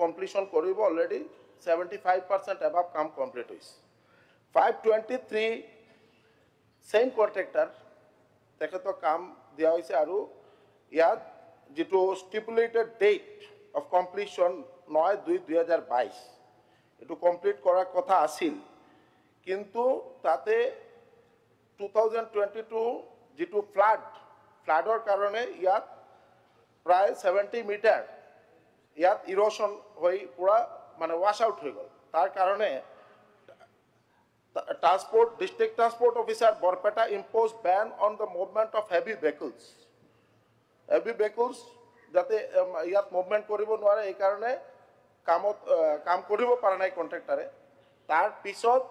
Completion কৰিব already 75% above কাম complete হৈছে 523 সেম কন্ট্ৰাক্টৰ তেখেতক কাম দিয়া হৈছে আৰু ইয়াত যেটো স্টিপুলেটেড ডেট অফ কমপ্লিশন 9/2/2022 এটো কমপ্লিট কৰাৰ কথা আছিল কিন্তু তাতে 2022 যেটো ফ্লাডৰ কাৰণে ইয়াত প্ৰায় 70 মিটাৰ ইয়াত ইৰোশন হৈ পুৰা মানে ওয়াশ আউট হৈ গল তাৰ কাৰণে District Transport Officer Borpeta imposed ban on the movement of heavy vehicles. Heavy vehicles যাতে ইয়াত মুভমেন্ট কৰিব নোৱাৰে এই কাৰণে কাম কৰিব পৰা নাই কন্ট্ৰাক্টৰে তাৰ পিছত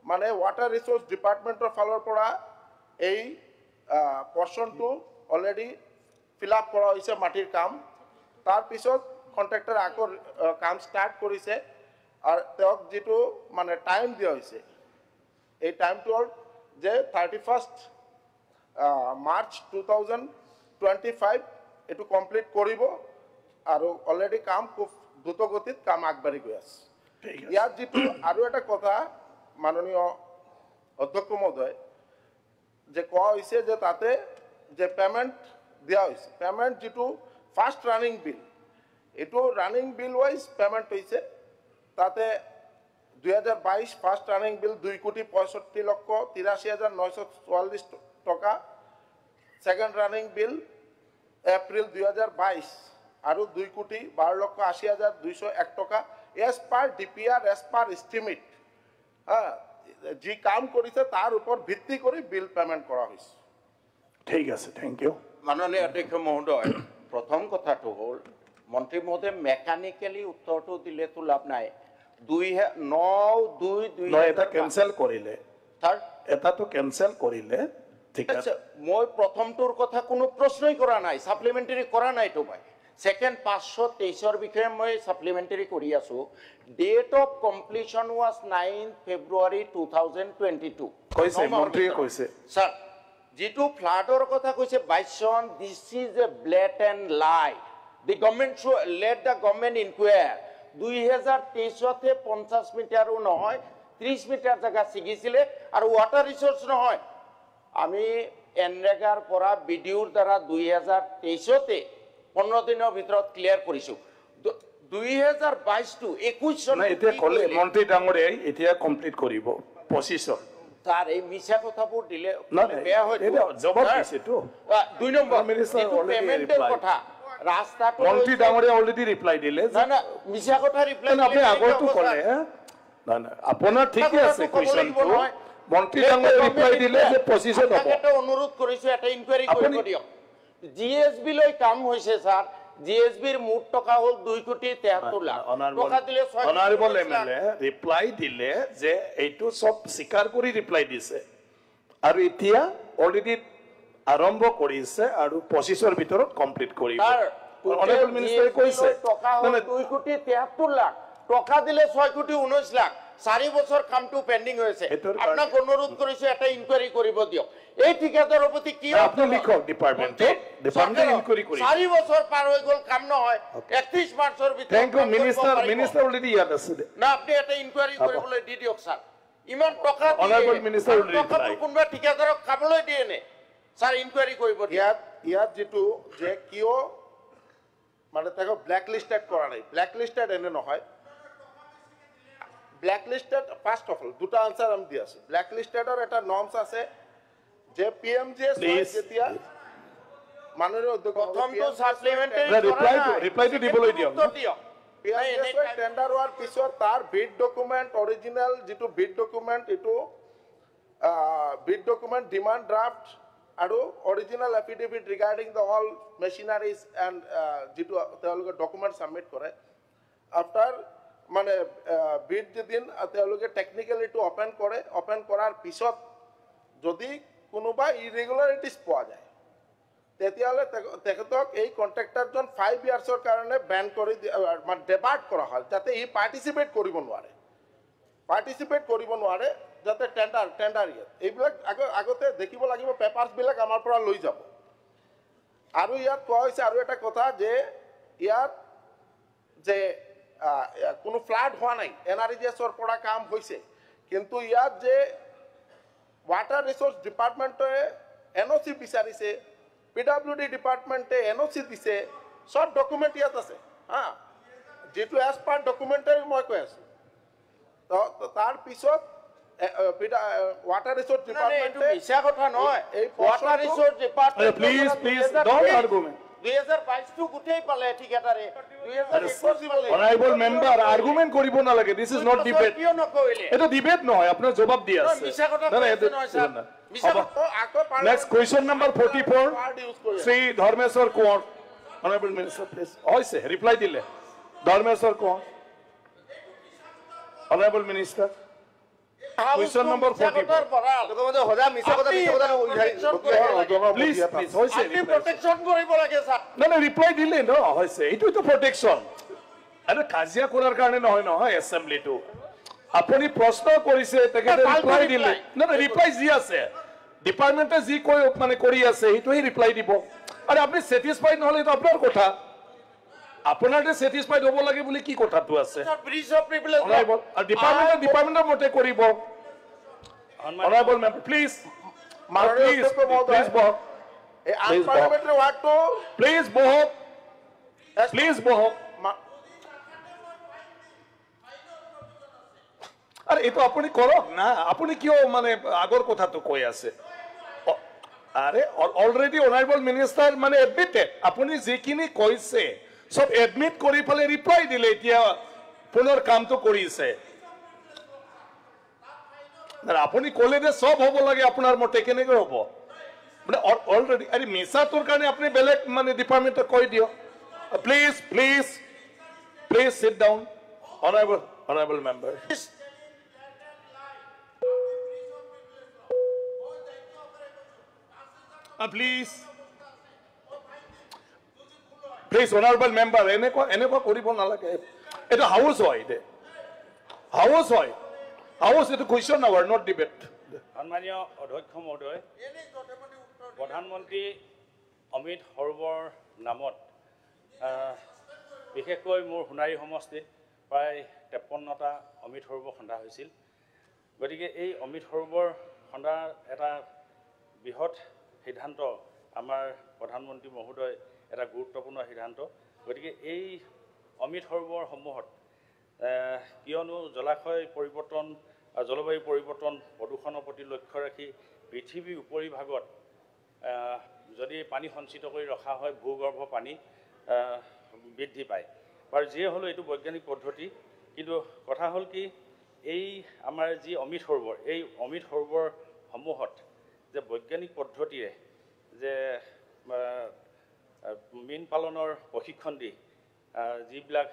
মানে ওয়াটাৰ ৰিসোৰ্স ডিপাৰ্টমেন্টৰ ফালৰ পৰা এই পৰ্চনটো অলৰেডি ফিল আপ কৰা হৈছে মাটিৰ কাম তাৰ পিছত কন্ট্ৰাক্টৰ আকৌ কাম স্টাৰ্ট কৰিছে আৰু তেওঁক যেটো মানে টাইম দিয়া হৈছে এই টাইমটো যে 31st মাৰ্চ 2025 এটো কমপ্লিট কৰিব আৰু অলৰেডি কাম খুব দ্ৰুতগতিত কাম আগবাঢ়ি গৈ আছে ইয়াত যেটো আৰু এটা কথা মাননীয় অধ্যক্ষ মহোদয় যে কোৱা হৈছে যে তাতে যে পেমেন্ট দিয়া হৈছে পেমেন্ট যেটো ফার্স্ট রানিং বিল এটো রানিং বিল ওয়াইজ পেমেন্ট হৈছে তাতে 2022 ফার্স্ট রানিং বিল 2,65,83,944 টাকা সেকেন্ড রানিং বিল এপ্রিল 2022 আৰু 2,12,80,201 টাকা এস পাৰ ডিপিআৰ এস পাৰ এস্টিমেট যি কাম কৰিছে তাৰ ওপৰত ভিত্তি কৰি বিল পেমেন্ট কৰা হৈছে ঠিক আছে থ্যাংক ইউ মাননীয় অধ্যক্ষ মহোদয় প্রথম কথাটো হল মন্ত্রী মহোদয় মেকানিক্যালি উত্তরটো দিলে তো লাভ নাই 9/2/2000 এটা ক্যান্সেল কৰিলে স্যাৰ এটা তো ক্যান্সেল কৰিলে ঠিক আছে মই প্ৰথমটোৰ কথা কোনো প্ৰশ্নই কৰা নাই সাপ্লিমেন্টাৰি কৰা নাই তো ভাই সেকেন্ড 523 বিষয়ে মই সাপ্লিমেন্টাৰি কৰি আছো date of completion was 9 February 2022 কৈছে মন্ত্ৰীয়ে কৈছে স্যাৰ যেটো ফ্লাডৰ কথা কৈছে 22 চন দিস ইজ এ ব্লেটেন্ট লাই the government let the government inquire 2023 তে 50 মিটারও নহয় 30 মিটার জায়গা ছিগিছিলে আৰু ওয়াটাৰ ৰিসোৰ্স নহয় আমি এনৰেগাৰ পৰা বিডিওৰ দ্বাৰা 2023 তে 15 দিনৰ ভিতৰত ক্লিয়াৰ কৰিছো 2022 টু 21 চন এতিয়া কলে মন্ত্ৰী ডাঙৰীয়াই এতিয়া কমপ্লিট কৰিব 25 স্যাৰ এই মিছা কথাবোৰ দিলে বেয়া হয় এটা জবাব দিছে তো 2 নম্বৰ পেমেন্টেৰ কথা ৰাস্তাটো মন্ত্ৰী ডাঙৰীয়া অলৰেডি ৰিপ্লাই দিলে না না মিছা কথা ৰিপ্লাই আপনি আগৰটো কলে না না আপোনাৰ ঠিকই আছে কোৱেশ্চনটো মন্ত্ৰী ডাঙৰীয়া ৰিপ্লাই দিলে যে 25 হ'ব এটা অনুৰোধ কৰিছো এটা ইনকুৱাৰি কৰিব দিয়ক জিএসবি লৈ কাম হৈছে স্যাৰ জিএসবিৰ মুঠ টকা হল 2,73 লাখ টকা দিলে অনাৰেবল এমএলএ ৰিপ্লাই দিলে যে এইটো সব স্বীকাৰ কৰি ৰিপ্লাই দিছে আৰু এতিয়া অলৰেডি আৰম্ভ কৰিছে আৰু 25 ৰ ভিতৰত কমপ্লিট কৰিব অনাৰেবল মিনিষ্টাৰে কৈছে টকা হল 2,73 লাখ টকা দিলে 6,19 লাখ 4 বছৰ কামটো পেন্ডিং হৈছে আপোনাক অনুৰোধ কৰিছো এটা ইনকুৱাৰি কৰিব দিয়ক এই ঠিকাদাৰৰ প্ৰতি কি আপনি লিখক ডিপাৰ্টমেন্টে ইনকুৱাৰি কৰি 4 বছৰ পাৰ হৈ গল কাম নহয় 31 মাৰ্চৰ ভিতৰত থ্যাংক ইউ মিনিষ্টাৰ অলৰেডি ইয়াত আছে না আপনি এটা ইনকুৱাৰি কৰিবলৈ দি দিয়ক স্যাৰ ইমান টকা অনাৰেবল মিনিষ্টাৰ ৰিপ্লাই কোনবা ঠিকাদাৰক খাবলৈ দিয়ে নে স্যাৰ ইনকুৱাৰি কৰিব ইয়াত যেটো যে কিয় মানে তাকে ব্ল্যাক লিস্টেড কৰা নাই ব্ল্যাক লিস্টেড এনে নহয় black listed first of all দুটা আনসাৰ আমি দি আছো ব্ল্যাক লিস্টেডৰ এটা নৰ্মস আছে যে পিএমজিএস যেতিয়া মাননীয় অধ্যক্ষ প্ৰথমটো সাপ্লিমেন্টাৰি ৰিপ্লাইটো দিবলৈ দিয়ক পিএমজিএস টেন্ডাৰ হোৱাৰ পিছত তাৰ বিড ডকুমেন্ট অৰিজিনাল যেটো বিড ডকুমেন্ট এটো বিড ডকুমেন্ট ডিমান্ড ড্ৰাফট আৰু original affidavit regarding the all machineries and যেটো তেওঁলোকে ডকুমেন্ট সাবমিট কৰে আফটাৰ মানে বিড যেদিন তেওঁলোকে টেকনিক্যালিটো ওপেন কৰে ওপেন কৰাৰ পিছত যদি কোনোবা ইৰেগুলাৰিটিজ পোৱা যায় তেতিয়ালে তেখেতক এই কন্ট্ৰাক্টৰজন 5 ইয়াৰ্ছৰ কাৰণে বেন কৰি মানে ডেবাৰ্ট কৰা হয় যাতে ই পাৰ্টিসিপেট কৰিব নোৱাৰে যাতে টেন্ডাৰ এইবিলাক আগতে দেখিব লাগিব পেপাৰছ বিলাক আমাৰ পৰা লৈ যাব আৰু ইয়াত কোৱা হৈছে আৰু এটা কথা যে ইয়াত যে কোনো ফ্লাড হোৱা নাই NREGSৰ পৰা কাম হৈছে কিন্তু ইয়াত যে ৱাটাৰ ৰিসোৰ্স ডিপাৰ্টমেণ্টে NOC বিচাৰিছে PWD ডিপাৰ্টমেণ্টে NOC দিছে সব ডকুমেণ্ট ইয়াত আছে হা যেটো এজ পাৰ ডকুমেণ্টাৰী মই কৈ আছো তো তাৰ পিছত ৱাটাৰ ৰিসোৰ্স ডিপাৰ্টমেণ্টে মিছা কথা নহয় water resource department please don't argument 2022 টো গুটেই পালে ঠিকাদাৰে 2021 honorable member argument কৰিব নালাগে this is not debate কিয় নকৰিলে এটা ডিবেট নহয় আপোনাৰ জবাব দি আছে মিছা কথা না, না, কৈছে নহয় স্যাৰ মিছা কথা next question number 44 Shri Dharmeswar Konwar honorable minister please হৈছে reply দিলে Dharmeswar Konwar honorable minister question number 44 please হৈছে আপনি প্ৰটেকচন কৰিব লাগে স্যাৰ না ৰিপ্লাই দিলে ন হৈছে এইটো প্ৰটেকচন আৰু কাজিয়া কৰাৰ কাৰণে নহয় নহয় এছেম্বলিটো আপুনি প্ৰশ্ন কৰিছে তেখেতে ৰিপ্লাই দিলে না ৰিপ্লাই যি আছে ডিপাৰ্টমেণ্টে যি কৈ মানে কৰি আছে সেইটোহে ৰিপ্লাই দিব আৰু আপুনি ছেটিছফাইড নহলে তো আপোনাৰ কথা আপোনাৰতে ছেটিছফাইড হ'ব লাগে বুলি কি কথাটো আছে ব্ৰিজ অফ প্ৰিভিলেজ ডিপাৰ্টমেণ্টৰ মতে কৰিব honorable member please please বহক এই আনপাৰ্লামেণ্টাৰী ৱাৰ্ডটো please বহক আরে এটা আপনি করক না আপনি কিও মানে আগর কথাটো কই আছে আরে অলরেডি অনারেবল মিনিস্টার মানে এডমিটেড আপনি যেখিনি কইছে সব এডমিট কৰি ফলে ৰিপ্লাই দিলে এতিয়া পুনৰ কামটো কৰিছে না আপনি কলে যে সব হ'ব লাগে আপোনাৰ মতে কেনেকৈ হ'ব মানে অলৰেডি আৰে মিছাটোৰ কাৰণে আপনি বেলেগ মানে ডিপাৰ্টমেন্টে কৈ দিও please sit down honorable member please honorable member এনেকুৱা কৰিব নালাগে এটা হাউস হয় দে হাউস এটা কোয়েশ্চন আওয়াৰ নট ডিবেট সন্মানীয় অধ্যক্ষ মহোদয় প্ৰধানমন্ত্ৰী অমিত সৰোবৰ নামত বিশেষকৈ মোৰ সোণাৰী সমষ্টিত প্ৰায় 53টা অমিত সৰোবৰ খন্দা হৈছিল গতিকে এই অমিত সৰোবৰ খন্দাৰ এটা বৃহৎ সিদ্ধান্ত আমাৰ প্ৰধানমন্ত্ৰী মহোদয় এটা গুৰুত্বপূৰ্ণ সিদ্ধান্ত গতিকে এই অমিত সৰোবৰসমূহত কিয়নো জলাশয় পৰিৱৰ্তন জলবায়ু পৰিৱৰ্তন প্ৰদূষণৰ প্ৰতি লক্ষ্য ৰাখি পৃথিৱীৰ উপৰিভাগত যদি পানী সঞ্চিত কৰি ৰখা হয় ভূগৰ্ভ পানী বৃদ্ধি পায় বাৰু যিয়ে হ'লেও এইটো বৈজ্ঞানিক পদ্ধতি কিন্তু কথা হ'ল কি এই আমাৰ যি অমিত সৰোবৰ এই অমিত সৰোবৰসমূহত যে বৈজ্ঞানিক পদ্ধতিৰে যে মীন পালনৰ প্ৰশিক্ষণ দি যিবিলাক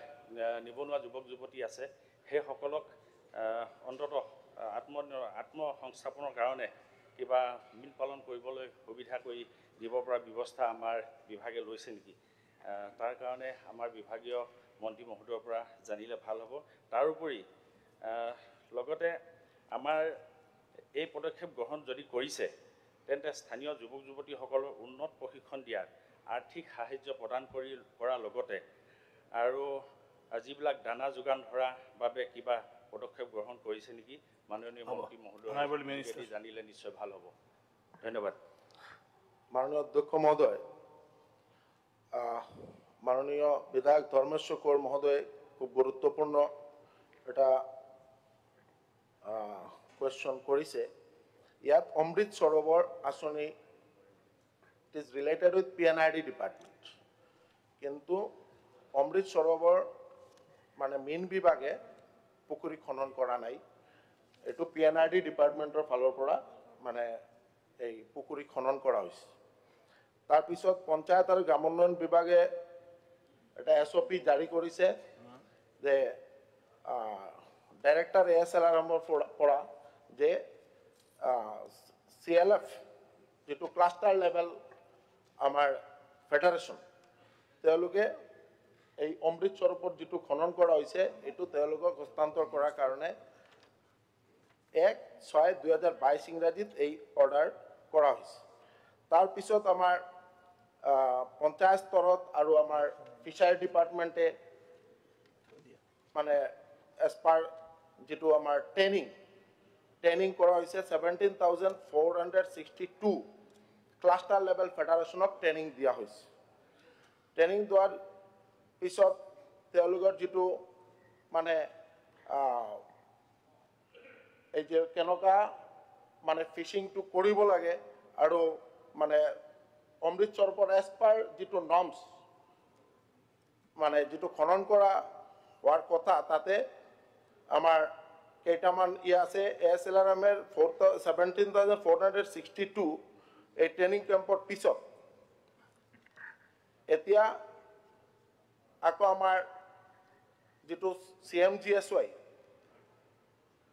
নিবনুৱা যুৱক যুৱতী আছে সেইসকলক অন্ততঃ আত্মসংস্থাপনৰ কাৰণে কিবা মীন পালন কৰিবলৈ সুবিধা কৰি দিব পৰা ব্যৱস্থা আমাৰ বিভাগে লৈছে নেকি তাৰ কাৰণে আমাৰ বিভাগীয় মন্ত্ৰী মহোদয়ৰ পৰা জানিলে ভাল হ'ব তাৰোপৰি লগতে আমাৰ এই পদক্ষেপ গ্ৰহণ যদি কৰিছে তেন্তে স্থানীয় যুৱক যুৱতীসকলৰ উন্নত প্ৰশিক্ষণ দিয়াৰ আৰ্থিক সাহায্য প্ৰদান কৰাৰ লগতে আৰু যিবিলাক দানা যোগান ধৰা বাবে কিবা পদক্ষেপ গ্ৰহণ কৰিছে নেকি মাননীয় মন্ত্ৰী মহোদয় জানিলে নিশ্চয় ভাল হ'ব ধন্যবাদ মাননীয় অধ্যক্ষ মহোদয় মাননীয় বিধায়ক ধৰ্মেশ্বৰ কোঁৱৰ মহোদয় খুব গুৰুত্বপূৰ্ণ এটা কোয়েশ্চন কৰিছে ইয়াত অমৃত সৰোবৰ আঁচনি it is related with PNID department কিন্তু অমৃত সৰোবৰ মানে মীন বিভাগে পুখুৰী খনন কৰা নাই এইটো PNID ডিপাৰ্টমেণ্টৰ ফালৰ পৰা মানে এই পুখুৰী খনন কৰা হৈছে তাৰপিছত পঞ্চায়ত আৰু গ্ৰাম উন্নয়ন বিভাগে এটা SOP জাৰি কৰিছে যে ডাইৰেক্টৰ ASLRMৰ পৰা যে CLF যেটো ক্লাষ্টাৰ লেভেল আমাৰ ফেডাৰেশ্যন তেওঁলোকে এই অমৃত সৰোবৰ যেটো খনন কৰা হৈছে এটো তেওঁলোকক হস্তান্তৰ কৰাৰ কাৰণে 1/6/2022 ইংৰাজীত এই অৰ্ডাৰ কৰা হৈছে তাৰ পিছত আমাৰ পঞ্চায়ত স্তৰত আৰু আমাৰ ফিচাৰী ডিপাৰ্টমেণ্টে মানে এজ পাৰ যিটো আমাৰ ট্ৰেইনিং কৰা হৈছে 17,462 ক্লাষ্টাৰ লেভেল ফেডাৰেশ্যনক ট্ৰেইনিং দিয়া হৈছে। ট্ৰেইনিং দিয়াৰ পিছত তেওঁলোকৰ যিটো মানে এই যে কেনেকুৱা মানে ফিচিংটো কৰিব লাগে আৰু মানে অমৃতসৰৰ পৰা এজ পাৰ যিটো নৰ্মছ মানে যিটো খনন কৰা হোৱাৰ কথা তাতে আমাৰ কেইটামান আছে ASLRM-এৰ 17,462 এই ট্ৰেইনিং কেম্পৰ পিছত এতিয়া আকৌ আমাৰ যিটো CMGSY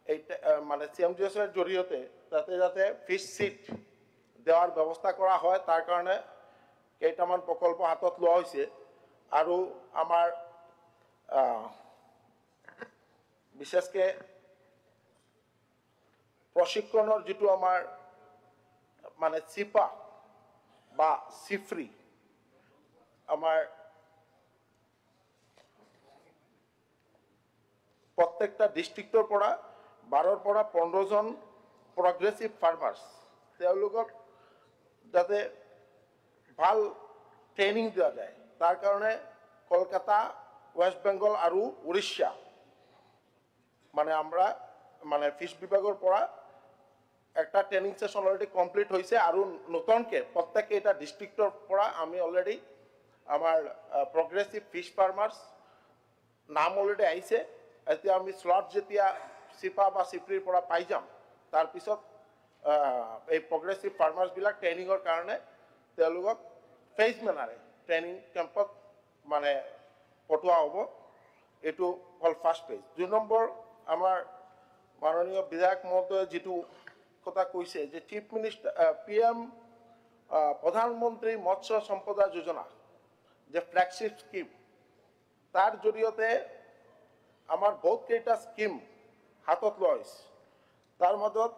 এই মানে CMGSY জৰিয়তে তাতে যাতে ফিছ চিট দেওয়াৰ ব্যবস্থা কৰা হয় তাৰ কাৰণে কেইটামান প্ৰকল্প হাতত লোৱা হৈছে আৰু আমাৰ বিশেষকে প্ৰশিক্ষণৰ যেটো আমাৰ মানে চিপা বা সিফ্ৰি আমাৰ প্ৰত্যেকটা ডিস্ট্ৰিক্টৰ পৰা 12 পৰা 15 জন প্রগ্রেসিভ ফার্মার্স তেওঁলোকক যাতে ভাল ট্রেনিং দেওয়া যায় তার কারণে কলকাতা ওয়েস্ট বেঙ্গল আর উড়িষ্যা মানে আমরা মানে ফিশ বিভাগের পরা একটা ট্রেনিং সেশন অলরেডি কমপ্লিট হয়েছে আর নতুনকে প্রত্যেকটা এটা ডিস্ট্রিক্টর পরা আমি অলরেডি আমার প্রগ্রেসিভ ফিশ ফার্মার্স নাম অলরেডি আইছে এতিয়া আমি স্লট যেতিয়া সিপা বা সিপ্রির পরা পাই যাম তার পিছত এই প্রগ্রেসিভ ফার্মার্সবিলাক ট্ৰেনিংৰ কাৰণে তেওঁলোকক ফেজ মেনাৰে ট্ৰেনিং কেম্পত মানে পঠোৱা হ'ব এটো হল ফাৰ্স্ট পেজ 2 নম্বৰ আমাৰ মাননীয় বিধায়ক মহোদয় যেটো কথা কৈছে যে চিফ মিনিস্টাৰ PM প্ৰধানমন্ত্ৰী মৎস্য সম্পদা যোজনা যে ফ্ল্যাগশিপ স্কিম তাৰ জৰিয়তে আমাৰ বহুত কেইটা স্কিম হাতত লোৱা হৈছে তাৰ মধ্যত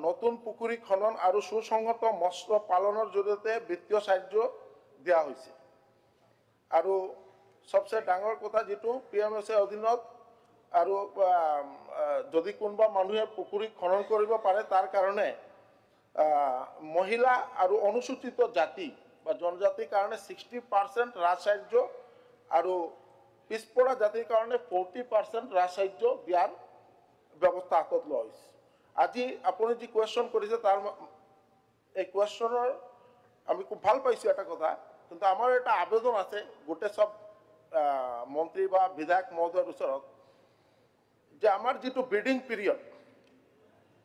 নতুন পুকুৰী খনন আৰু সুসংহত মৎস্য পালনৰ জৰিয়তে বিত্তীয় সাহায্য দিয়া হৈছে আৰু সবচেয়ে ডাঙৰ কথা যেটো PMS অধীনত আৰু যদি কোনোবা মানুহে পুকুৰী খনন কৰিব পাৰে তাৰ কাৰণে মহিলা আৰু অনুসূচিত জাতি বা জনজাতিৰ কাৰণে 60% ৰাজসাহায্য আৰু পিছপৰা জাতিৰ কাৰণে 40% ৰাজসাহায্য দিয়াৰ ব্যবস্থা হাতত লোৱা হৈছে আজি আপুনি যে কোয়েশ্চন কৰিছে তাৰ এই কোয়েশ্চনৰ আমি খুব ভাল পাইছো এটা কথা কিন্তু আমাৰ এটা আবেদন আছে গোটে সব মন্ত্ৰী বা বিধায়ক মহোদয়ৰ ওচৰত যে আমাৰ যেটো ব্ৰিডিং পিৰিয়ড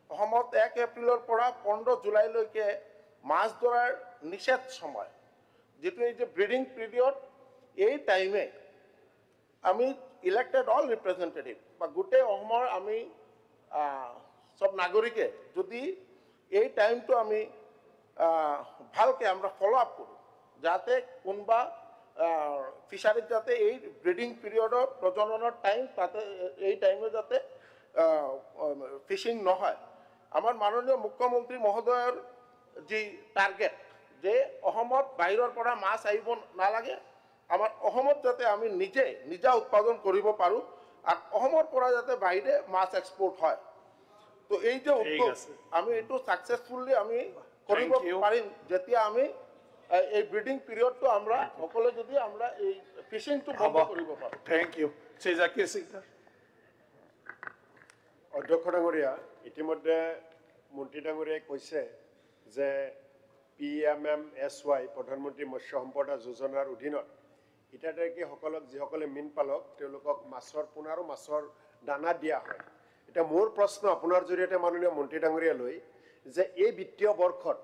অসমত 1 এপ্ৰিলৰ পৰা 15 জুলাইলৈকে মাছ ধৰাৰ নিষেধ সময় যেটো এই যে ব্ৰিডিং পিৰিয়ড এই টাইমে আমি ইলেক্টেড অল ৰিপ্ৰেজেন্টেটিভ বা গোটে অসমৰ আমি সব নাগৰিকে যদি এই টাইমটো আমি ভালকে আমৰা ফলো আপ কৰি যাতে কোনবা ফিশাৰিজ যাতে এই ব্ৰিডিং পিৰিয়ডৰ প্ৰজননৰ টাইম তাতে এই টাইমে যাতে ফিশিং নহয় আমাৰ মাননীয় মুখ্যমন্ত্ৰী মহোদয়ৰ যে টাৰ্গেট যে অসমত বাহিৰৰ পৰা মাছ আহিব নালাগে আমাৰ অসমত যাতে আমি নিজা উৎপাদন কৰিব পাৰো আৰ অসমৰ পৰা যাতে বাহিৰে মাছ এক্সপোৰ্ট হয় তো এই যে উদ্যোগ আমি এটো সাকসেসফুলি আমি কৰিব পাৰিম যেতিয়া আমি এই ব্ৰিডিং পিৰিয়ডটো আমৰা সকলে যদি আমৰা এই ফিশিংটো বন্ধ কৰিব পাৰো থ্যাংক ইউ শ্ৰী জাকিৰ সিকদাৰ অধ্যক্ষ ডাঙৰীয়া ইতিমধ্যে মন্ত্ৰী ডাঙৰীয়াই কৈছে যে PMMSY প্ৰধানমন্ত্ৰী মৎস্য সম্পদা যোজনাৰ অধীনত ইটালৈকে সকলক যিসকলে মীন পালক তেওঁলোকক মাছৰ পোনা আৰু মাছৰ দানা দিয়া হয় এটা মোৰ প্ৰশ্ন আপোনাৰ জৰিয়তে মাননীয় মন্ত্ৰী ডাঙৰীয়ালৈ যে এই বিত্তীয় বৰ্ষত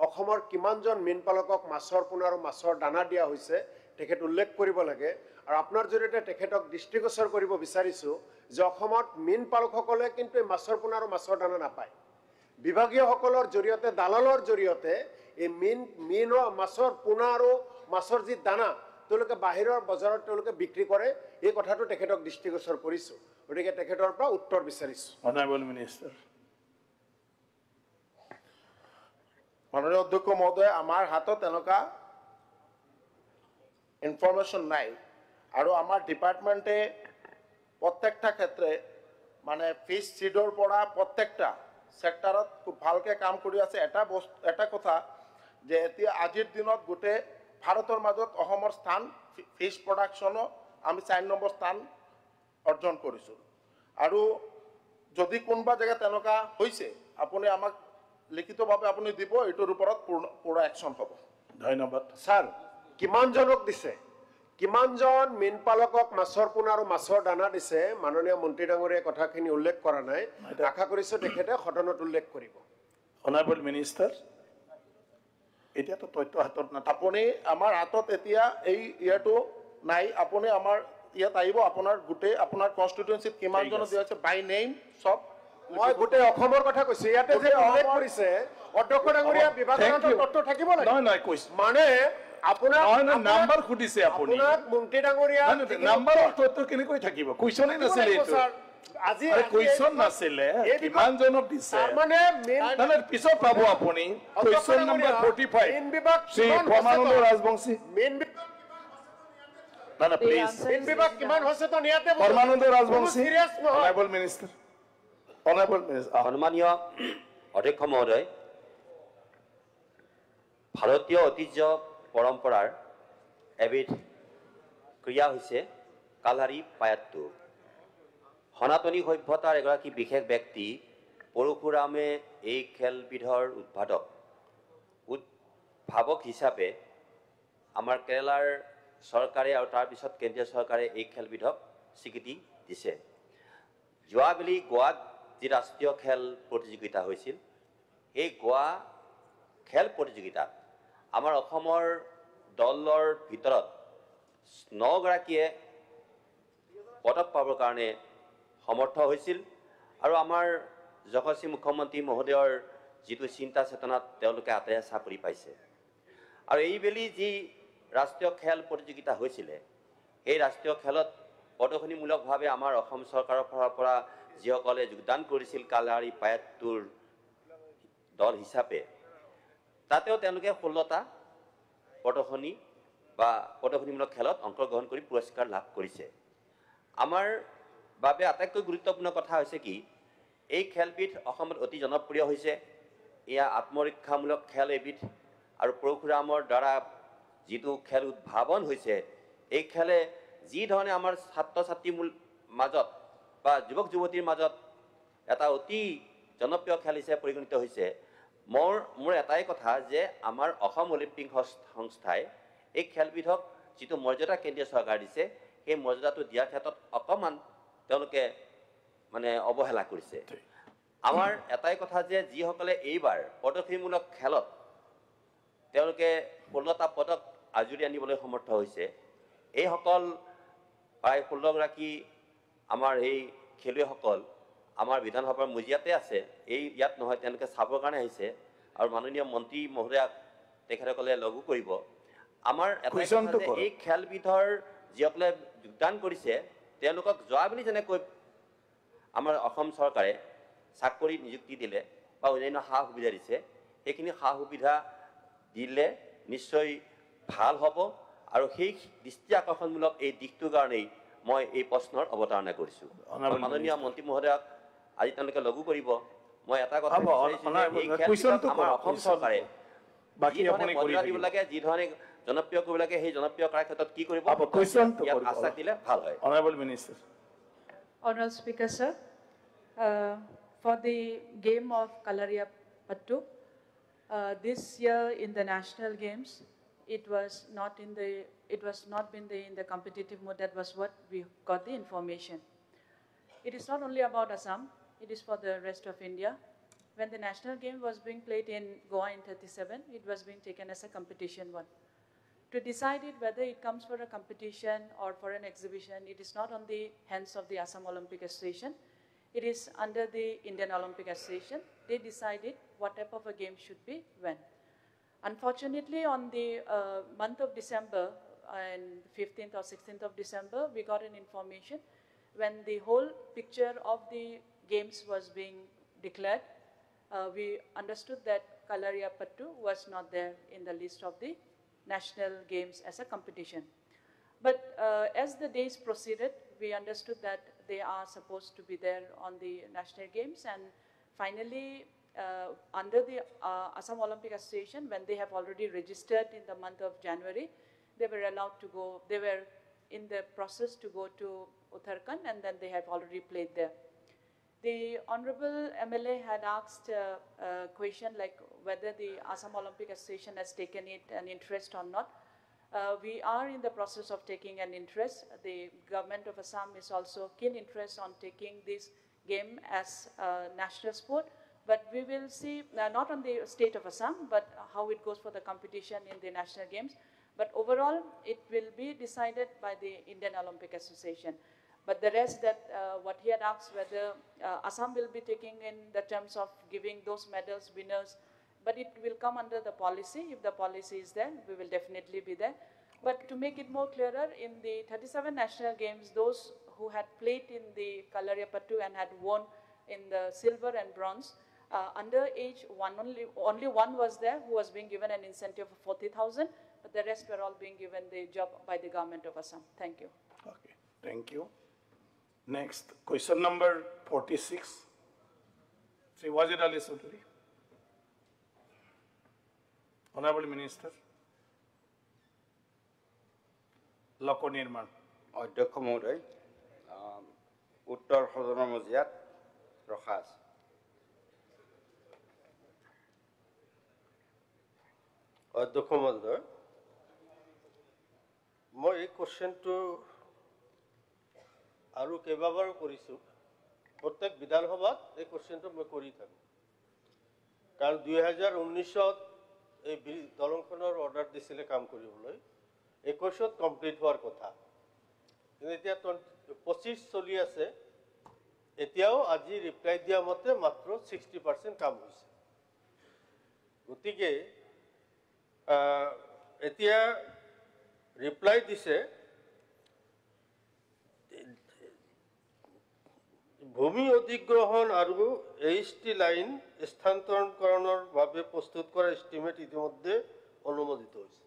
অসমৰ কিমানজন মীন পালকক মাছৰ পোনা আৰু মাছৰ দানা দিয়া হৈছে তেখেত উল্লেখ কৰিব লাগে আৰু আপোনাৰ জৰিয়তে তেখেতক দৃষ্টিগোচৰ কৰিব বিচাৰিছো যে অসমত মীন পালকসকলে কিন্তু মাছৰ পোনা আৰু মাছৰ দানা নাপায় বিভাগীয়সকলৰ জৰিয়তে দালালৰ জৰিয়তে এই মীন মাছৰ পোনা আৰু মাছৰ যি দানা তেওঁলোকে বাহিৰৰ বজাৰত তেওঁলোকে বিক্ৰী কৰে এই কথাটো তেখেতক দৃষ্টিগোচৰ কৰিছো গতিকে তেখেতৰ পৰা উত্তৰ বিচাৰিছো অনাৰেবল মিনিস্টাৰ মাননীয় অধ্যক্ষ মহোদয় আমাৰ হাতত এনেকুৱা ইনফৰমেশন নাই আৰু আমাৰ ডিপাৰ্টমেণ্টে প্ৰত্যেকটা ক্ষেত্ৰে মানে ফিছ চিডৰ পৰা প্ৰত্যেকটা সেক্টৰত খুব ভালকৈ কাম কৰি আছে এটা কথা যে এতিয়া আজিৰ দিনত গোটেই ভাৰতৰ মাজত অসমৰ স্থান ফিছ প্ৰডাকশ্যনো আমি 4 নম্বৰ স্থান অৰ্জন কৰিছোঁ আৰু যদি কোনোবা জেগা তেনেকুৱা হৈছে আপুনি আমাক লিখিতভাৱে আপুনি দিব এইটোৰ ওপৰত পুৰা একশ্যন হ'ব ধন্যবাদ স্যাৰ কিমানজনক দিছে কিমানজন মীনপালকক মাছৰ পোনা আৰু মাছৰ দানা দিছে মাননীয় মন্ত্ৰী ডাঙৰীয়াই কথাখিনি উল্লেখ কৰা নাই আশা কৰিছোঁ তেখেতে সদনত উল্লেখ কৰিব অনাৰেবল মিনিষ্টাৰ এতিয়াতো তথ্য হাতত নাথাকে আপুনি আমাৰ হাতত এতিয়া এই ইয়াৰটো নাই আপুনি আমাৰ ইয়াত আহিব আপোনাৰ গোটেই আপোনাৰ কনষ্টিটুৱেঞ্চিত কিমানজন দিয়া আছে বাই নেম চব মই গোটেই অসমৰ কথা কৈছো ইয়াতে যে উল্লেখ কৰিছে অধ্যক্ষ ডাঙৰীয়া বিভাগৰ তথ্য থাকিব লাগে নহয় কৈছো মানে আপোনাৰ নাম্বাৰ সুধিছে আপুনি আপোনাক মন্ত্ৰী ডাঙৰীয়া নাম্বাৰৰ তথ্য কেনেকৈ থাকিব কুৱেশ্যনেই নাছিলে এইটো আজি কুৱেশ্যন নাছিলে কিমানজনক দিছে মানে মানে পিছত পাব আপুনি কুৱেশ্যন নম্বৰ 45 মেইন বিভাগ শ্ৰী পৰমানন্দ ৰাজবংশী মেইন না প্লিজ বিভাগ কিমান সচেতন ইয়াতে পৰমানন্দ ৰাজবংশী সিৰিয়াছ নহয় অনাৰেবল মিনিষ্টাৰ অনাৰেবল মিনিষ্টাৰ সন্মানীয় অধ্যক্ষ মহোদয় ভাৰতীয় ঐতিহ্য পৰম্পৰাৰ এবিধ ক্ৰিয়া হৈছে কালাৰী পায়াট্টু সনাতনী সভ্যতাৰ এগৰাকী বিশেষ ব্যক্তি পৰশুৰামে এই খেলবিধৰ উদ্ভাৱক হিচাপে আমাৰ কেৰালাৰ চৰকাৰে আৰু তাৰপিছত কেন্দ্ৰীয় চৰকাৰে এই খেলবিধক স্বীকৃতি দিছে যোৱাবেলি গোৱাত যি ৰাষ্ট্ৰীয় খেল প্ৰতিযোগিতা হৈছিল এই গোৱা খেল প্ৰতিযোগিতাত আমাৰ অসমৰ দলৰ ভিতৰত 9 গৰাকীয়ে পদক পাবৰ কাৰণে সমৰ্থ হৈছিল আৰু আমাৰ যশস্বী মুখ্যমন্ত্ৰী মহোদয়ৰ যিটো চিন্তা চেতনাত তেওঁলোকে আটায়ে চাকৰি পাইছে আৰু এইবেলি যি ৰাষ্ট্ৰীয় খেল প্ৰতিযোগিতা হৈছিলে এই ৰাষ্ট্ৰীয় খেলত প্ৰদৰ্শনীমূলকভাৱে আমাৰ অসম চৰকাৰৰ ফালৰ পৰা যিসকলে যোগদান কৰিছিল কালাৰী পায়াট্টুৰ দল হিচাপে তাতেও তেওঁলোকে 16টা প্ৰদৰ্শনী বা প্ৰদৰ্শনীমূলক খেলত অংশগ্ৰহণ কৰি পুৰস্কাৰ লাভ কৰিছে আমাৰ বাবে আটাইতকৈ গুৰুত্বপূৰ্ণ কথা হৈছে কি এই খেলবিধ অসমত অতি জনপ্ৰিয় হৈছে এয়া আত্মৰক্ষামূলক খেল এবিধ আৰু পৰশুৰামৰ দ্বাৰা যিটো খেল উদ্ভাৱন হৈছে এই খেলে যি ধৰণে আমাৰ ছাত্ৰ ছাত্ৰীৰ মাজত বা যুৱক যুৱতীৰ মাজত এটা অতি জনপ্ৰিয় খেল হিচাপে পৰিগণিত হৈছে মোৰ এটাই কথা যে আমাৰ অসম অলিম্পিক সংস্থাই এই খেলবিধক যিটো মৰ্যাদা কেন্দ্ৰীয় চৰকাৰ দিছে সেই মৰ্যাদাটো দিয়াৰ ক্ষেত্ৰত অকণমান তেওঁলোকে মানে অৱহেলা কৰিছে আমাৰ এটাই কথা যে যিসকলে এইবাৰ প্ৰদৰ্শনীমূলক খেলত তেওঁলোকে 16টা পদক আজুৰি আনিবলৈ সমৰ্থ হৈছে এইসকল প্ৰায় 16 গৰাকী আমাৰ এই খেলুৱৈসকল আমাৰ বিধানসভাৰ মজিয়াতে আছে এই ইয়াত নহয় তেওঁলোকে চাবৰ কাৰণে আহিছে আৰু মাননীয় মন্ত্ৰী মহোদয়াক তেখেতসকলে লগু কৰিব আমাৰ এটা এই খেলবিধৰ যিসকলে যোগদান কৰিছে তেওঁলোকক যোৱাবেলি যেনেকৈ আমাৰ অসম চৰকাৰে চাকৰি নিযুক্তি দিলে বা অন্যান্য সা সুবিধা দিছে সেইখিনি সা সুবিধা দিলে নিশ্চয় ভাল হ'ব আৰু সেই দৃষ্টি আকৰ্ষণমূলক এই দিশটোৰ কাৰণেই মই এই প্ৰশ্নৰ অৱতাৰণা কৰিছোঁ মাননীয় মন্ত্ৰী মহোদয়াক আজি তেওঁলোকে লগু কৰিব মই এটা কথা আমাৰ অসম চৰকাৰে যি ধৰণে মৰ্যাদা দিব লাগে যি ধৰণে জনপ্ৰিয় কৰিব লাগে সেই জনপ্ৰিয় কৰাৰ ক্ষেত্ৰত কি কৰিব ইয়াত আশ্বাস দিলে ভাল হয় honourable minister Honorable Speaker, sir, for the game of Kalariyapattu, this year in the national games, it was not in the competitive mode. That was what we got the information. It is not only about Assam; it is for the rest of India. When the national game was being played in Goa in 37, it was being taken as a competition one. To decide it whether it comes for a competition or for an exhibition, it is not on the hands of the Assam Olympic Association. It is under the Indian Olympic Association. They decided what type of a game should be when. Unfortunately, on the month of December, and 15th or 16th of December, we got an information when the whole picture of the games was being declared. We understood that Kalariyapattu was not there in the list of the national games as a competition. But as the days proceeded, we understood that they are supposed to be there on the national games, and finally, under the Assam Olympic Association, when they have already registered in the month of January, they were allowed to go, they were in the process to go to Uttarakhand, and then they have already played there. The Honorable MLA had asked a question like whether the Assam Olympic Association has taken it an interest or not. We are in the process of taking an interest. The government of Assam is also keen interest on taking this game as a national sport. But we will see, not on the state of Assam, but how it goes for the competition in the national games. But overall, it will be decided by the Indian Olympic Association. But the rest that what he had asked, whether Assam will be taking in the terms of giving those medals winners, but it will come under the policy. If the policy is there, we will definitely be there. But to make it more clearer, in the 37 national games, those who had played in the Kalaripayattu and had won in the silver and bronze, under age one, only one was there who was being given an incentive of 40,000, but the rest were all being given the job by the government of Assam. Thank you. Okay, thank you. Next, question number 46. Sri Wazir Ali Chaudhury. Honorable Minister. Loko Nirman. অধ্যক্ষ মহোদয় উত্তৰ সদনৰ মজিয়াত ৰখা আছে অধ্যক্ষ মহোদয় মই এই কোৱেশ্যনটো আৰু কেইবাবাৰো কৰিছোঁ প্ৰত্যেক বিধানসভাত এই কোৱেশ্যনটো মই কৰি থাকোঁ কাৰণ 2019ত এই দলংখনৰ অৰ্ডাৰ দিছিলে কাম কৰিবলৈ 21ত কমপ্লিট হোৱাৰ কথা কিন্তু এতিয়া 25 চলি আছে এতিয়াও আজি ৰিপ্লাই দিয়া মতে মাত্ৰ 60% কাম হৈছে গতিকে এতিয়া ৰিপ্লাই দিছে ভূমি অধিগ্ৰহণ আৰু এইচটি লাইন স্থানান্তৰণকৰণৰ বাবে প্ৰস্তুত কৰা এষ্টিমেট ইতিমধ্যে অনুমোদিত হৈছে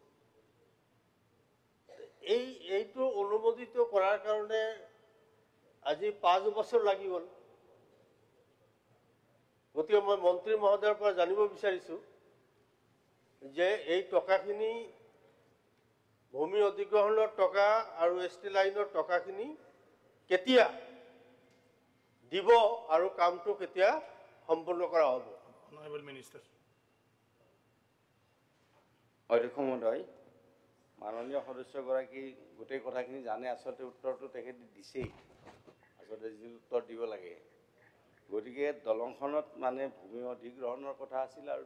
এইটো অনুমোদিত কৰাৰ কাৰণে আজি 5 বছৰ লাগি গ'ল গতিকে মই মন্ত্ৰী মহোদয়ৰ পৰা জানিব বিচাৰিছোঁ যে এই টকাখিনি ভূমি অধিগ্ৰহণৰ টকা আৰু এছটি লাইনৰ টকাখিনি কেতিয়া দিব আৰু কামটো কেতিয়া সম্পূৰ্ণ কৰা হ'ব Honorable Minister. অধ্যক্ষ মহোদয় মাননীয় সদস্যগৰাকী গোটেই কথাখিনি জানে আচলতে উত্তৰটো তেখেতে দিছেই আচলতে যি উত্তৰ দিব লাগে গতিকে দলংখনত মানে ভূমি অধিগ্ৰহণৰ কথা আছিল আৰু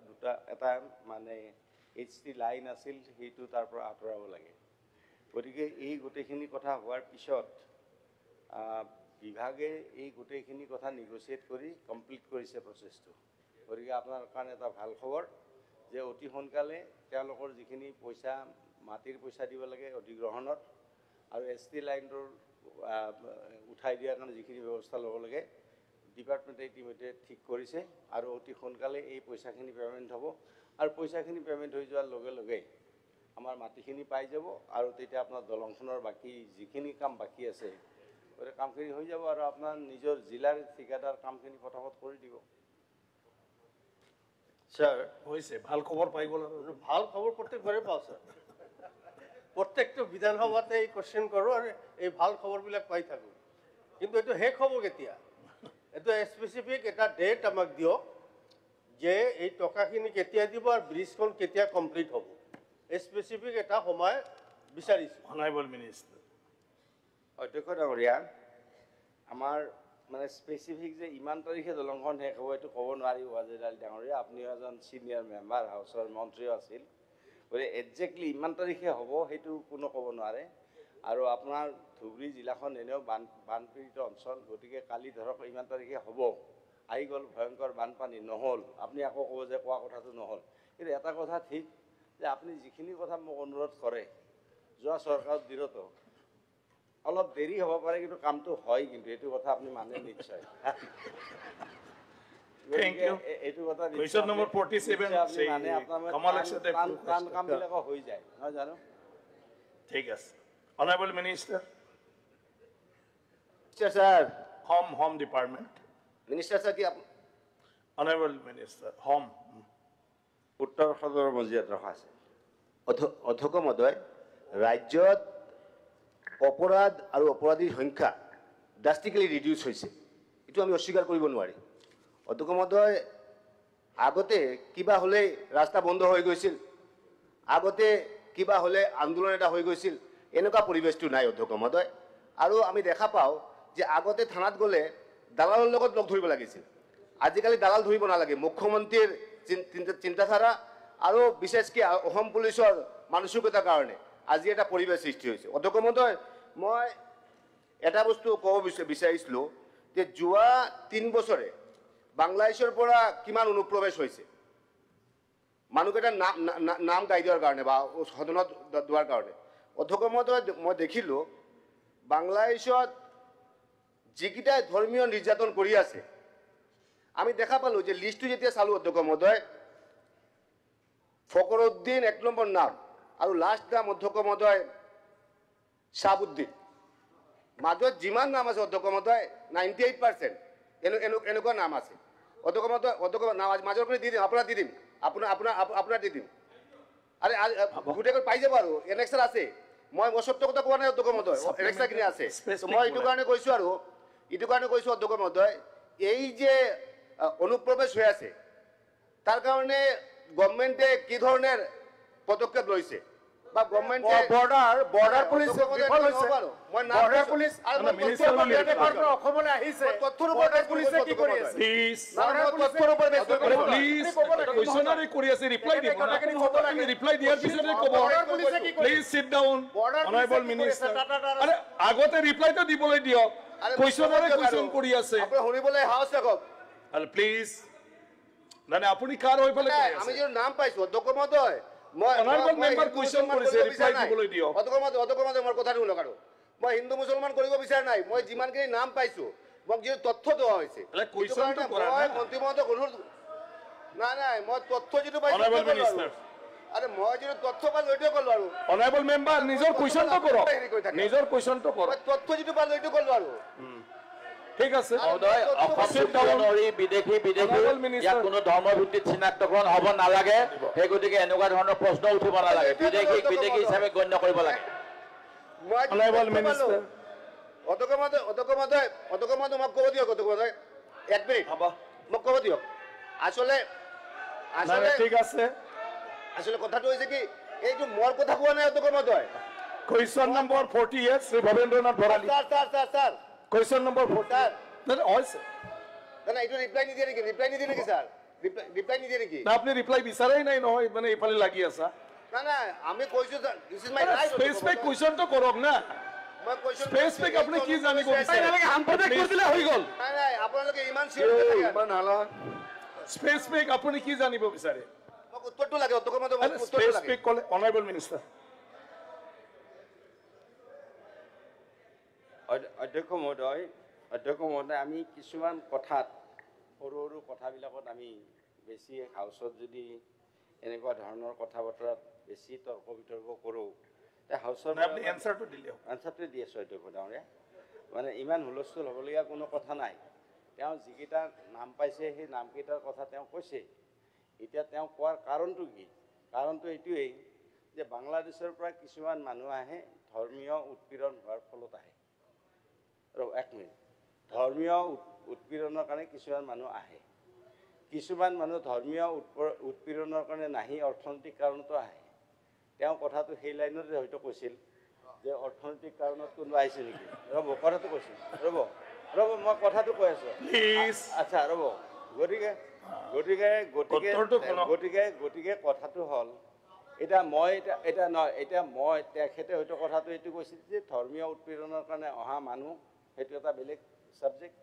এটা মানে এইচটি লাইন আছিল সেইটো তাৰ পৰা আঁতৰাব লাগে গতিকে এই গোটেইখিনি কথা হোৱাৰ পিছত বিভাগে এই গোটেইখিনি কথা নেগোচিয়েট কৰি কমপ্লিট কৰিছে প্ৰচেছটো গতিকে আপোনাৰ কাৰণে এটা ভাল খবৰ যে অতি সোনকালে তেওঁলোকৰ যিখিনি পইচা মাটিৰ পইচা দিব লাগে অধিগ্ৰহণত আৰু এছটি লাইনটোৰ উঠাই দিয়াৰ কাৰণে যিখিনি ব্যৱস্থা ল'ব লাগে ডিপাৰ্টমেণ্টে ইতিমধ্যে ঠিক কৰিছে আৰু অতি সোনকালে এই পইচাখিনি পে'মেণ্ট হ'ব আৰু পইচাখিনি পে'মেণ্ট হৈ যোৱাৰ লগে লগে আমাৰ মাটিখিনি পাই যাব আৰু তেতিয়া আপোনাৰ দলংখনৰ বাকী যিখিনি কাম বাকী আছে ওই কামখিনি হৈ যাব আৰু আপোনাৰ নিজৰ জিলাৰ ঠিকাদাৰ কামখিনি ফটাফট কৰি দিব স্যাৰ হৈছে ভাল খবৰ পাই গ'ল আৰু ভাল খবৰ প্ৰত্যেকবাৰে পাওঁ স্যাৰ প্ৰত্যেকটো বিধানসভাতে এই কোৱেশ্যন কৰোঁ আৰু এই ভাল খবৰবিলাক পাই থাকোঁ কিন্তু এইটো শেষ হ'ব কেতিয়া এইটো স্পেচিফিক এটা ডেট আমাক দিয়ক যে এই টকাখিনি কেতিয়া দিব আৰু ব্ৰিজখন কেতিয়া কমপ্লিট হ'ব স্পেচিফিক এটা সময় বিচাৰিছোঁ Honorable Minister. অধ্যক্ষ ডাঙৰীয়া আমাৰ মানে স্পেচিফিক যে ইমান তাৰিখে দলংখন শেষ হ'ব এইটো ক'ব নোৱাৰি ৱাজিৰ আলী ডাঙৰীয়া আপুনিও এজন চিনিয়ৰ মেম্বাৰ হাউচৰ মন্ত্ৰীও আছিল গতিকে একজেক্টলি ইমান তাৰিখে হ'ব সেইটো কোনো ক'ব নোৱাৰে আৰু আপোনাৰ ধুবুৰী জিলাখন এনেও বানপীড়িত অঞ্চল গতিকে কালি ধৰক ইমান তাৰিখে হ'ব আহি গ'ল ভয়ংকৰ বানপানী নহ'ল আপুনি আকৌ ক'ব যে কোৱা কথাটো নহ'ল কিন্তু এটা কথা ঠিক যে আপুনি যিখিনি কথা মোক অনুৰোধ কৰে যোৱা চৰকাৰত বিৰত অলপ দেৰি হ'ব পাৰে কিন্তু কামটো হয় কিন্তু এইটো কথা আপুনি মানে নিশ্চয় Thank you. এইটো কথা Question number 47 মানে আপোনাৰ Kamal Akshat কামবিলাক হৈ যায় নহয় জানো ঠিক আছে Honorable Minister, Minister sir, Home Department. Minister sir, কি Honorable Minister, Home. উত্তৰ সদনৰ মজিয়াত ৰখা আছে। অধ্যক্ষ মহোদয়, ৰাজ্যত অপৰাধ আৰু অপৰাধীৰ সংখ্যা ড্ৰাষ্টিকেলি ৰিডিউচ হৈছে, এইটো আমি অস্বীকাৰ কৰিব নোৱাৰি। অধ্যক্ষ মহোদয়, আগতে কিবা হ'লেই ৰাস্তা বন্ধ হৈ গৈছিল, আগতে কিবা হ'লে আন্দোলন এটা হৈ গৈছিল, এনেকুৱা পৰিৱেশটো নাই অধ্যক্ষ মহোদয়। আৰু আমি দেখা পাওঁ যে আগতে থানাত গ'লে দালালৰ লগত লগ ধৰিব লাগিছিল, আজিকালি দালাল ধৰিব নালাগে। মুখ্যমন্ত্ৰীৰ চিন্তাধাৰা আৰু বিশেষকৈ অসম পুলিচৰ মানসিকতাৰ কাৰণে আজি এটা পৰিৱেশ সৃষ্টি হৈছে। অধ্যক্ষ মহোদয়, মই এটা বস্তু ক'ব বিচাৰিছিলোঁ যে যোৱা 3 বছৰে বাংলাদেশৰ পৰা কিমান অনুপ্ৰৱেশ হৈছে মানুহকেইটাৰ নাম গাই দিয়াৰ কাৰণে বা সদনত দিয়াৰ কাৰণে। অধ্যক্ষ মহোদয়, মই দেখিলোঁ বাংলাদেশত যিকেইটা ধৰ্মীয় নিৰ্যাতন কৰি আছে, আমি দেখা পালোঁ যে লিষ্টটো যেতিয়া চালোঁ অধ্যক্ষ মহোদয়, ফকৰুদ্দিন 1 নম্বৰ নাম আৰু লাষ্ট নাম অধ্যক্ষ মহোদয় শাহাবুদ্দিন, মাজত যিমান নাম আছে অধ্যক্ষ মহোদয় 98% এনেকুৱা নাম আছে। অধ্যক্ষ মহোদয় নাম মাজৰ কৰি দি দিম, আপোনাৰ দি দিম। আৰে গোটেইখন পাই যাব আৰু এনেক্সাৰ আছে। মই সত্য কথা কোৱা নাই অধ্যক্ষ মহোদয়, এনেক্সাৰখিনি আছে। মই এইটো কাৰণে কৈছোঁ অধ্যক্ষ মহোদয়, এই যে অনুপ্ৰৱেশ হৈ আছে তাৰ কাৰণে গভৰ্ণমেণ্টে কি ধৰণৰ পদক্ষেপ লৈছে বা গভৰ্ণমেণ্টে বৰ্ডাৰ পুলিচ বিফল হৈছে। মই বৰ্ডাৰ পুলিচ অসমলৈ আহিছে, তথ্যৰ বৰ্ডাৰ পুলিচে কি কৰি আছে? Please. তথ্যৰ ওপৰত Please. Questionnaire কৰি আছে, reply দিব না। আপুনি reply দিয়াৰ পিছতে ক'ব। Please sit down. Honorable Minister. আৰে আগতে ৰিপ্লাইটো দিবলৈ দিয়ক। Questionnaire question কৰি আছে। আপুনি শুনিবলৈ সাহস ৰাখক। আৰু প্লিজ মানে আপুনি কাৰ হৈ পেলাই কৈ আমি আছে? যে নাম পাইছো অধ্যক্ষ মহোদয়, Honorable member question কৰিছে, reply দিবলৈ দিয়ক। অধ্যক্ষ মহোদয় মোৰ কথাটো শুনক। আৰু মই হিন্দু মুছলমান কৰিব বিচৰা নাই, মই যিমানখিনি নাম পাইছো মোক যিটো তথ্য দিয়া হৈছে কুৱেশ্যনটো কৰা মই না। মন্ত্ৰী মহোদয়ক অনুৰোধ নাই মই তথ্য যিটো পাইছো Honorable Minister. আৰে মই যিটো তথ্য পালো এইটোৱে ক'লো আৰু Honorable member নিজৰ কুৱেশ্যনটো কৰক, নিজৰ কুৱেশ্যনটো কৰক। মই তথ্য যিটো পালো এইটো ক'লো আৰু ঠিক আছে মহোদয়, বিদেশী ইয়াত কোনো ধৰ্মভিত্তিক চিনাক্তকৰণ হ'ব নালাগে। সেই গতিকে এনেকুৱা ধৰণৰ প্ৰশ্ন উঠিব নালাগে, বিদেশী হিচাপে গণ্য কৰিব লাগে। Honorable Minister. অধ্যক্ষ মহোদয় মোক ক'ব দিয়ক। অধ্যক্ষ মহোদয় 1 মিনিট মোক ক'ব দিয়ক। ঠিক আছে আসলে কথাটো হৈছে কি, এইটো মোৰ কথা কোৱা নাই অধ্যক্ষ মহোদয়। Question number 48 Shri Bhabendranath Bharali. Sir question number 48 হৈছে না এইটো ৰিপ্লাই নিদিয়ে নেকি স্যাৰ? ৰিপ্লাই নিদিয়ে নেকি? না আপনি ৰিপ্লাই বিচাৰাই নাই নহয়, মানে এইফালে লাগি আছা। না আমি কৈছো this is my right. Specific কুৱেশ্যনটো কৰক না। মই কৈছো স্পেচিফিক আপুনি কি জানিব বিচাৰে? হৈ গ'ল। নাই আপোনালোকে ইমান চিৰিয়াছ ইমান হালা। স্পেচিফিক আপুনি কি জানিব বিচাৰে? মোক উত্তৰটো লাগে অধ্যক্ষ মহোদয়, মোক উত্তৰটো লাগে। স্পেচিফিক ক'লে অনাৰেবল মিনিষ্টাৰ। অধ্যক্ষ মহোদয়, আমি কিছুমান কথাত সৰু কথাবিলাকত আমি বেছি হাউচত যদি এনেকুৱা ধৰণৰ কথা বতৰাত বেছি তৰ্ক বিতৰ্ক কৰোঁ, হাউচৰ এনচাৰটো দিলে আনচাৰটো দি আছোঁ অধ্যক্ষ ডাঙৰীয়া। মানে ইমান হুলস্থুল হ'বলগীয়া কোনো কথা নাই। তেওঁ যিকেইটা নাম পাইছে সেই নামকেইটাৰ কথা তেওঁ কৈছে। এতিয়া তেওঁ কোৱাৰ কাৰণটো কি? কাৰণটো এইটোৱেই যে বাংলাদেশৰ পৰা কিছুমান মানুহ আহে, ধৰ্মীয় উৎপীড়ন হোৱাৰ ফলত আহে। আৰু 1 মিনিট, ধৰ্মীয় উৎপীড়নৰ কাৰণে কিছুমান মানুহ আহে, কিছুমান মানুহ ধৰ্মীয় উৎপীড়নৰ কাৰণে নাহি অৰ্থনৈতিক কাৰণতো আহে। তেওঁ কথাটো সেই লাইনতে হয়তো কৈছিল যে অৰ্থনৈতিক কাৰণত কোনোবা আহিছে নেকি। ৰ'ব, কথাটো কৈছিল, মই কথাটো কৈ আছোঁ। আচ্ছা ৰ'ব, গতিকে কথাটো হ'ল এতিয়া মই তেখেতে হয়তো কথাটো এইটো কৈছিল যে ধৰ্মীয় উৎপীড়নৰ কাৰণে অহা মানুহ সেইটো এটা বেলেগ ছাবজেক্ট,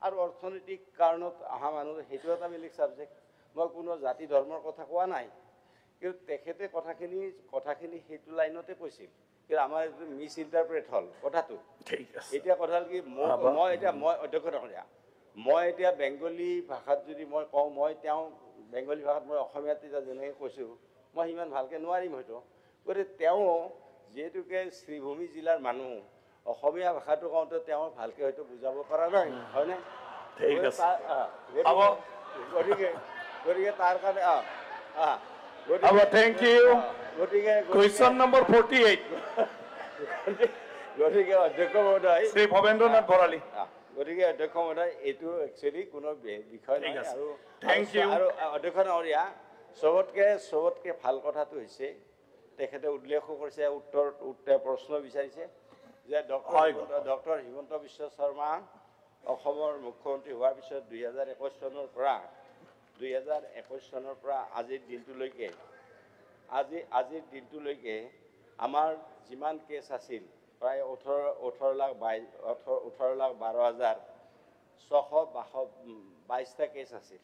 আৰু অৰ্থনৈতিক কাৰণত অহা মানুহ সেইটো এটা বেলেগ ছাবজেক্ট। মই কোনো জাতি ধৰ্মৰ কথা কোৱা নাই, কিন্তু তেখেতে কথাখিনি সেইটো লাইনতে কৈছিল। কিন্তু আমাৰ এইটো মিছ ইণ্টাৰপ্ৰেট হ'ল কথাটো। এতিয়া কথা হ'ল কি, মই অধ্যক্ষ ডাঙৰীয়া, মই এতিয়া বেংগলী ভাষাত যদি মই কওঁ, তেওঁ বেংগলী ভাষাত মই অসমীয়াত এতিয়া যেনেকৈ কৈছোঁ, মই সিমান ভালকৈ নোৱাৰিম হয়তো। গতিকে তেওঁ যিহেতুকে শ্ৰীভূমি জিলাৰ মানুহ অসমীয়া ভাষাটো কওঁতে তেওঁ ভালকে হয়তো বুজাব পৰা নাই হয়নে ঠিক আছে গতিকে তাৰ কাৰণে থ্যাংক ইউ গতিকে কুৱেশ্যন নম্বৰ 48 গতিকে অধ্যক্ষ মহোদয় শ্ৰী ভৱেন্দ্ৰনাথ ভৰালী গতিকে অধ্যক্ষ মহোদয় এইটো একচুৱেলি কোনো বিষয় নাই আৰু Thank you. আৰু অধ্যক্ষ ডাঙৰীয়া চবতকে ভাল কথাটো হৈছে তেখেতে উল্লেখো কৰিছে উত্তৰ প্ৰশ্ন বিচাৰিছে যে ডক্টৰ হিমন্ত বিশ্ব শৰ্মা অসমৰ মুখ্যমন্ত্ৰী হোৱাৰ পিছত 2021 চনৰ পৰা আজিৰ দিনটোলৈকে আমাৰ যিমান কেছ আছিল প্ৰায় 18,12,622টা কেছ আছিল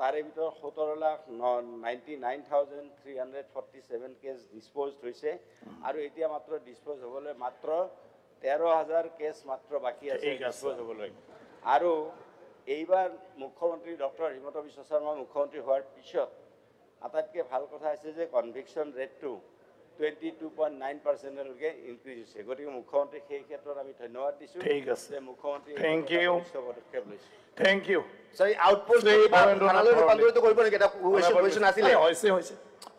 তাৰে ভিতৰত 17,99,347 কেছ ডিছপ'জ হৈছে আৰু এতিয়া মাত্ৰ ডিছপ'জ হ'বলৈ মাত্ৰ 13,000 কেছ মাত্ৰ বাকী আছে ডিছপ'জ হ'বলৈ আৰু এইবাৰ মুখ্যমন্ত্ৰী ডক্টৰ হিমন্ত বিশ্ব শৰ্মা মুখ্যমন্ত্ৰী হোৱাৰ পিছত আটাইতকৈ ভাল কথা হৈছে যে কনভিকশ্যন ৰেটটো 22.9%লৈকে ইনক্ৰিজ হৈছে গতিকে মুখ্যমন্ত্ৰীক সেই ক্ষেত্ৰত আমি ধন্যবাদ দিছোঁ যে মুখ্যমন্ত্ৰী পদক্ষেপ লৈছে থ্যাংক ইউ সৰি আউটপোষ্ট থানালৈ ৰূপান্তৰিত কৰিব নেকি এটা কোৱেশ্যন আছিলে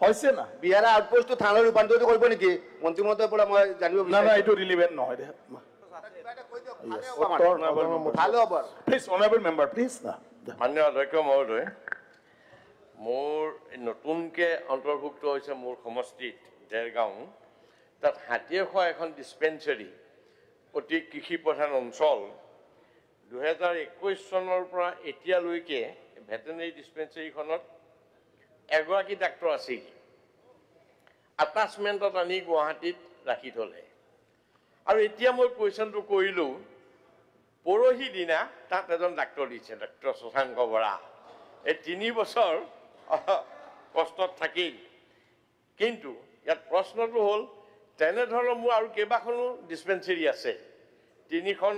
হৈছে না বিহাৰৰ আউটপোষ্টটো থানালৈ ৰূপান্তৰিত কৰিব নেকি মন্ত্ৰী মহোদয়ৰ পৰা মই জানিব না বিচাৰিছোঁ না এইটো ৰিলিভেণ্ট নহয় দে ভালো হ'ব প্লিজ অনাৰেবল মেম্বাৰ প্লিজ না মাননীয় অধ্যক্ষ মহোদয় মোৰ নতুনকৈ অন্তৰ্ভুক্ত হৈছে মোৰ সমষ্টিত দেৰগাঁও তাত হাতীয়েখোৱা এখন ডিছপেঞ্চাৰী অতি কৃষি প্ৰধান অঞ্চল 2021 চনৰ পৰা এতিয়ালৈকে ভেটেনেৰী ডিছপেঞ্চাৰীখনত এগৰাকী ডাক্তৰ আছিল আটাচমেণ্টত আনি গুৱাহাটীত ৰাখি থ'লে আৰু এতিয়া মই কুৱেশ্যনটো কৰিলোঁ পৰহি দিনা তাত এজন ডাক্তৰ দিছে ডক্টৰ শশাংক বৰা এই 3 বছৰ কষ্টত থাকেই কিন্তু ইয়াত প্ৰশ্নটো হ'ল তেনেধৰণৰ মোৰ আৰু কেইবাখনো ডিছপেঞ্চাৰী আছে 3খন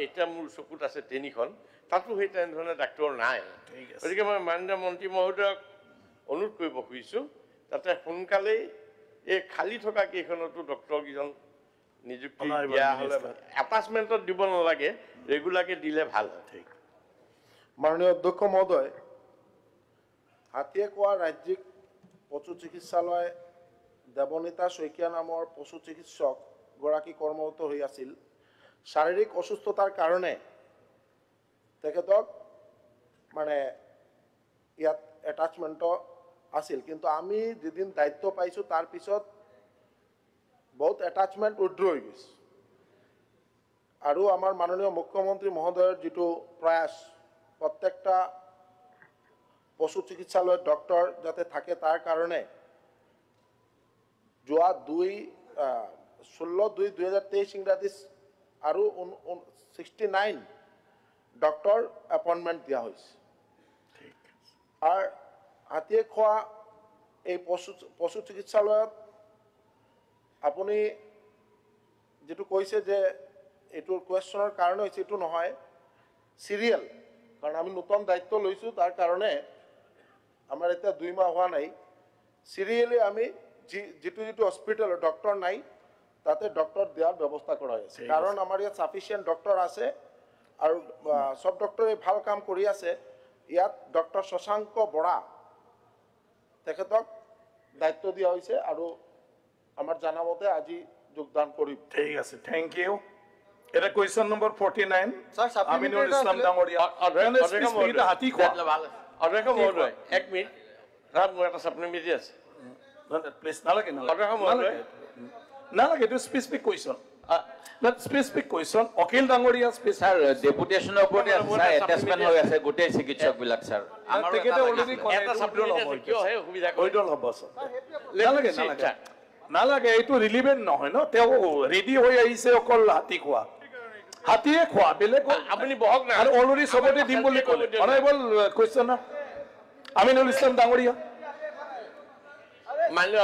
এতিয়া মোৰ চকুত আছে 3খন তাতো সেই তেনেধৰণে ডাক্তৰ নাই গতিকে মই মাননীয় মন্ত্ৰী মহোদয়ক অনুৰোধ কৰিব খুজিছোঁ যাতে সোনকালেই এই খালী থকা কেইখনতো ডক্টৰকেইজন নিযুক্তি দিয়া হ'লে এটাচমেণ্টত দিব নালাগে ৰেগুলাৰকৈ দিলে ভাল হয় মাননীয় অধ্যক্ষ মহোদয় হাতীয়েখোৱা ৰাজ্যিক পশু চিকিৎসালয় দেৱনীতা শইকীয়া নামৰ পশু চিকিৎসক গৰাকী কৰ্মৰত হৈ আছিল শাৰীৰিক অসুস্থতাৰ কাৰণে তেখেতক মানে ইয়াত এটাচমেণ্ট আছিল কিন্তু আমি যেদিন দায়িত্ব পাইছোঁ তাৰ পিছত বহুত এটাচমেণ্ট উইথড্ৰ হৈ গৈছে আৰু আমাৰ মাননীয় মুখ্যমন্ত্ৰী মহোদয়ৰ যিটো প্ৰয়াস প্ৰত্যেকটা পশু চিকিৎসালয়ত ডক্টৰ যাতে থাকে তাৰ কাৰণে যোৱা 16/2/2023 ইংৰাজী আৰু 69 ডক্টৰ এপইণ্টমেণ্ট দিয়া হৈছে আৰু হাতীয়েখোৱা এই পশু চিকিৎসালয়ত আপুনি যেটো কৈছে যে এইটোৰ কুৱেশ্যনৰ কাৰণ হৈছে এইটো নহয় সিৰিয়েল কাৰণ আমি নতুন দায়িত্ব লৈছোঁ তাৰ কাৰণে আমাৰ এতিয়া 2 মাহ হোৱা নাই সিৰিয়েলি আমি যেটো হস্পিটেলৰ ডক্টৰ নাই তাতে ডক্টৰ দিয়াৰ ব্যৱস্থা কৰা হৈছে কাৰণ আমাৰ ইয়াত সাফিচিয়েন্ট ডক্টৰ আছে আৰু সব ডক্টৰে ভাল কাম কৰি আছে ইয়াত ডক্টৰ শশাংক বৰা তেখেতক দায়িত্ব দিয়া হৈছে আৰু আমাৰ জানামতে আজি যোগদান কৰিব ঠিক আছে থ্যাংক ইউ এটা কুৱেশ্যন নম্বৰ 49 আমিনুল ইছলাম ডাঙৰীয়া অধ্যক্ষ মহোদয় 1 মিনিট মোৰ এটা ছাপ্লিমেণ্টাৰী আছে প্লিজ নালাগে এইটো specific question specific question Akhil ডাঙৰীয়া স্যাৰ ডেপুটেশ্যনৰ ওপৰতে আছে স্যাৰ এটাচমেণ্ট হৈ আছে গোটেই চিকিৎসকবিলাক স্যাৰ তেখেতে অলৰেডি এটা ছাপ্লিমেণ্টাৰী কিয় হয় সুবিধা কৈদল হ'ব নালাগে এইটো ৰিলিভেণ্ট নহয় ন তেওঁ ৰেডি হৈ আহিছে অকল হাতীয়ে খোৱা বেলেগ আপুনি বহক না আৰু অলৰেডি চবতে দিম বুলি ক'লে অনাৰেবল কুৱেশ্যন আমিনুল ইছলাম ডাঙৰীয়া মাননীয়